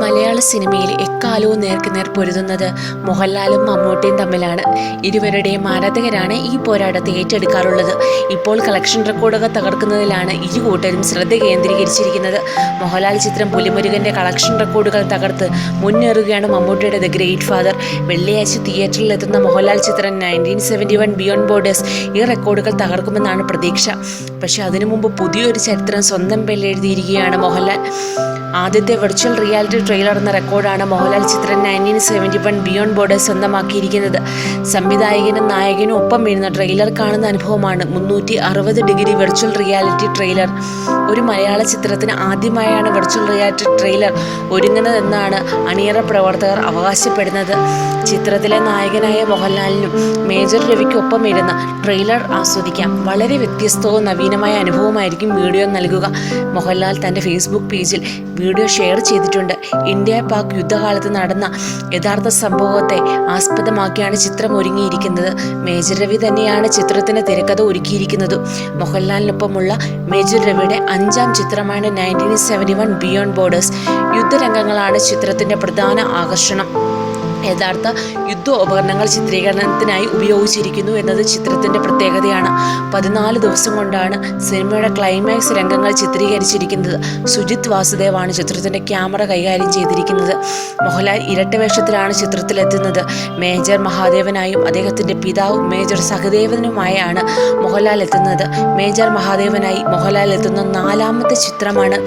മലയാള സിനിമയിൽ എക്കാലവും നേർക്കുനേർ പൊരുതുന്നത് മോഹൻലാലും മമ്മൂട്ടിയും തമ്മിലാണ്. ഇരുവരുടെയും ആരാധകരാണ് ഈ പോരാട്ടത്തെ ഏറ്റെടുക്കാറുള്ളത്. ഇപ്പോൾ കളക്ഷൻ റെക്കോർഡുകൾ തകർക്കുന്നതിലാണ് ഇരു കൂട്ടരും ശ്രദ്ധ കേന്ദ്രീകരിച്ചിരിക്കുന്നത്. മോഹൻലാൽ ചിത്രം പുലിമുരുകൻ്റെ കളക്ഷൻ റെക്കോർഡുകൾ തകർത്ത് മുന്നേറുകയാണ് മമ്മൂട്ടിയുടെ ദ ഗ്രേറ്റ് ഫാദർ. വെള്ളിയാഴ്ച തിയേറ്ററിലെത്തുന്ന മോഹൻലാൽ ചിത്രം 1971 ബിയോണ്ട് ബോർഡേഴ്സ് ഈ റെക്കോർഡുകൾ തകർക്കുമെന്നാണ് പ്രതീക്ഷ. പക്ഷേ അതിനു മുമ്പ് പുതിയൊരു ചരിത്രം സ്വന്തം പേരിലെഴുതിയിരിക്കുകയാണ് മോഹൻലാൽ. ആദ്യത്തെ വെർച്വൽ റിയാലിറ്റി ട്രെയിലർ എന്ന റെക്കോർഡാണ് മോഹൻലാൽ ചിത്രം 1971 ബിയോണ്ട് ബോർഡേഴ്സ് സ്വന്തമാക്കിയിരിക്കുന്നത്. സംവിധായകനും നായകനും ഒപ്പം വീഴുന്ന ട്രെയിലർ കാണുന്ന അനുഭവമാണ് 360 ഡിഗ്രി വെർച്വൽ റിയാലിറ്റി ട്രെയിലർ. ഒരു മലയാള ചിത്രത്തിന് ആദ്യമായാണ് വെർച്വൽ റിയാലിറ്റി ട്രെയിലർ ഒരുങ്ങുന്നതെന്നാണ് അണിയറ പ്രവർത്തകർ അവകാശപ്പെടുന്നത്. ചിത്രത്തിലെ നായകനായ മോഹൻലാലിനും മേജർ രവിക്കൊപ്പം ഇരുന്ന ട്രെയിലർ ആസ്വദിക്കാം. വളരെ വ്യത്യസ്തവും നവീനമായ അനുഭവമായിരിക്കും വീഡിയോ നൽകുക. മോഹൻലാൽ തൻ്റെ ഫേസ്ബുക്ക് പേജിൽ വീഡിയോ ഷെയർ ചെയ്തിട്ടുണ്ട്. ഇന്ത്യ പാക് യുദ്ധകാലത്ത് നടന്ന യഥാർത്ഥ സംഭവത്തെ ആസ്പദമാക്കിയാണ് ചിത്രം ഒരുങ്ങിയിരിക്കുന്നത്. മേജർ രവി തന്നെയാണ് ചിത്രത്തിന് തിരക്കഥ ഒരുക്കിയിരിക്കുന്നത്. മോഹൻലാലിനൊപ്പമുള്ള മേജർ രവിയുടെ 5ാം ചിത്രമാണ് 1971 ബിയോണ്ട് ബോർഡേഴ്സ്. യുദ്ധരംഗങ്ങളാണ് ചിത്രത്തിൻ്റെ പ്രധാന ആകർഷണം. യഥാർത്ഥ യുദ്ധോപകരണങ്ങൾ ചിത്രീകരണത്തിനായി ഉപയോഗിച്ചിരിക്കുന്നു എന്നത് ചിത്രത്തിൻ്റെ പ്രത്യേകതയാണ്. 14 ദിവസം കൊണ്ടാണ് സിനിമയുടെ ക്ലൈമാക്സ് രംഗങ്ങൾ ചിത്രീകരിച്ചിരിക്കുന്നത്. സുജിത് വാസുദേവാണ് ചിത്രത്തിൻ്റെ ക്യാമറ കൈകാര്യം ചെയ്തിരിക്കുന്നത്. മോഹൻലാൽ ഇരട്ടവേഷത്തിലാണ് ചിത്രത്തിലെത്തുന്നത്. മേജർ മഹാദേവനായും അദ്ദേഹത്തിൻ്റെ പിതാവ് മേജർ സഹദേവനുമായാണ് മോഹൻലാൽ എത്തുന്നത്. മേജർ മഹാദേവനായി മോഹൻലാൽ എത്തുന്ന 4ാമത്തെ ചിത്രമാണ്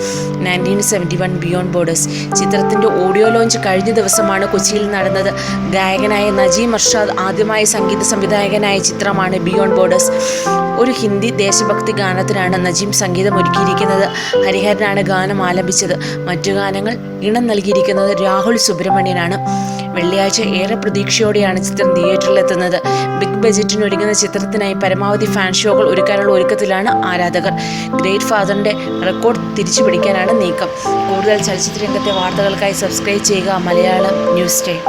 1971 ബിയോണ്ട് ബോർഡേഴ്സ്. ചിത്രത്തിൻ്റെ ഓഡിയോ ലോഞ്ച് കഴിഞ്ഞ ദിവസമാണ് കൊച്ചിയിൽ നടന്നത്. ഗായകനായ നജീം അർഷാദ് ആദ്യമായി സംഗീത സംവിധായകനായ ചിത്രമാണ് ബിയോണ്ട് ബോർഡേഴ്സ്. ഒരു ഹിന്ദി ദേശഭക്തി ഗാനത്തിനാണ് നജീം സംഗീതം ഒരുക്കിയിരിക്കുന്നത്. ഹരിഹരനാണ് ഗാനം ആലപിച്ചത്. മറ്റു ഗാനങ്ങൾ ഈണം നൽകിയിരിക്കുന്നത് രാഹുൽ സുബ്രഹ്മണ്യനാണ്. വെള്ളിയാഴ്ച ഏറെ പ്രതീക്ഷയോടെയാണ് ചിത്രം തിയേറ്ററിലെത്തുന്നത്. ബിഗ് ബജറ്റിന് ഒരുങ്ങുന്ന ചിത്രത്തിനായി പരമാവധി ഫാൻ ഷോകൾ ഒരുക്കാനുള്ള ഒരുക്കത്തിലാണ് ആരാധകർ. ഗ്രേറ്റ് ഫാദറിൻ്റെ റെക്കോർഡ് തിരിച്ചുപിടിക്കാനാണ് നീക്കം. കൂടുതൽ ചലച്ചിത്ര രംഗത്തെ വാർത്തകൾക്കായി സബ്സ്ക്രൈബ് ചെയ്യുക മലയാളം ന്യൂസ് ടൈം.